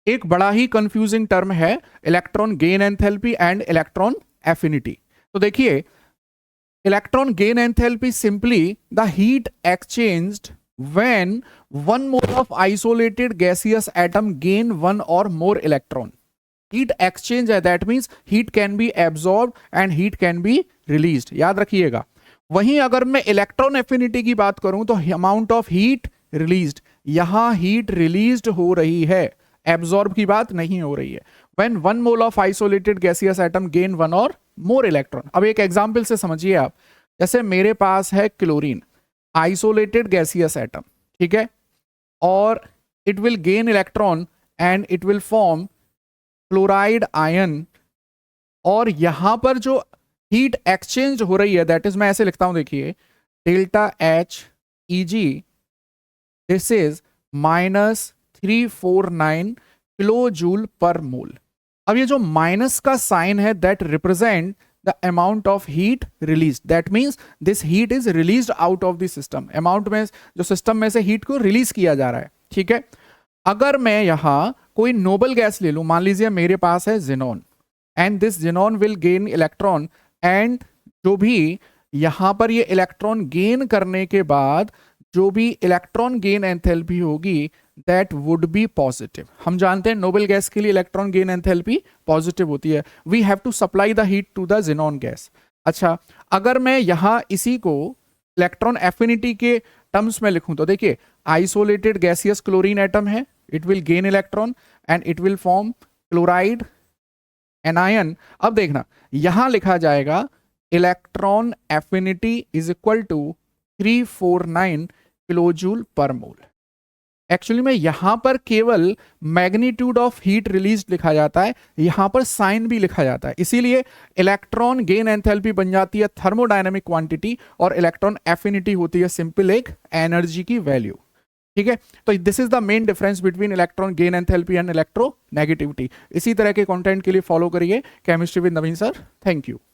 एक बड़ा ही confusing term है electron gain enthalpy and electron affinity. तो देखिए, electron gain enthalpy simply the heat exchanged when one mole of isolated gaseous atom gain one or more electron. Heat exchange है, that means heat can be absorbed and heat can be released, याद रखिएगा। वहीं अगर मैं electron affinity की बात करूं तो अमाउंट ऑफ हीट रिलीज्ड, यहां हीट रिलीज्ड हो रही है, एब्जॉर्ब की बात नहीं हो रही है। when one mole of isolated gaseous atom gain one or more electron। अब एक एग्जांपल से समझिए आप, जैसे मेरे पास है क्लोरीन, आइसोलेटेड गैसियस एटम, ठीक है, और it will gain electron and it will form chloride ion, और यहां पर जो हीट एक्सचेंज हो रही है दैट इज, मैं ऐसे लिखता हूं, देखिए, delta H E G, this is -349 kilo joule per mole. अब ये जो माइनस का साइन है that represent the amount of heat released, that means this heat is released out of the system। amount में जो सिस्टम में से heat को रिलीज किया जा रहा है, ठीक है। अगर मैं यहां कोई नोबल गैस ले लूं, मान लीजिए मेरे पास है xenon, and this xenon will gain electron, and जो भी यहां पर ये इलेक्ट्रॉन गेन करने के बाद जो भी इलेक्ट्रॉन गेन एंथैल्पी होगी दैट वुड बी पॉजिटिव। हम जानते हैं नोबल गैस के लिए इलेक्ट्रॉन गेन एंथैल्पी पॉजिटिव होती है। We have to supply the heat to the xenon gas. अच्छा, अगर मैं यहां इसी को इलेक्ट्रॉन एफिनिटी के टर्म्स में लिखूं तो देखिए, आइसोलेटेड गैसियस क्लोरीन एटम है, it will gain electron and it will form chloride anion. अब देखना, यहां लिखा जाएगा electron affinity is equal to 349 kilojoule per mole. Actually में यहां पर केवल मैग्नीट्यूड ऑफ हीट रिलीज लिखा जाता है, यहां पर साइन भी लिखा जाता है, इसीलिए इलेक्ट्रॉन गेन एंथैल्पी बन जाती है थर्मोडायनेमिक क्वांटिटी और इलेक्ट्रॉन एफिनिटी होती है सिंपल एक एनर्जी की वैल्यू, ठीक है। तो this is the main difference between electron gain enthalpy and electronegativity. इसी तरह के कंटेंट के लिए फॉलो करिए chemistry with Naveen sir. Thank you.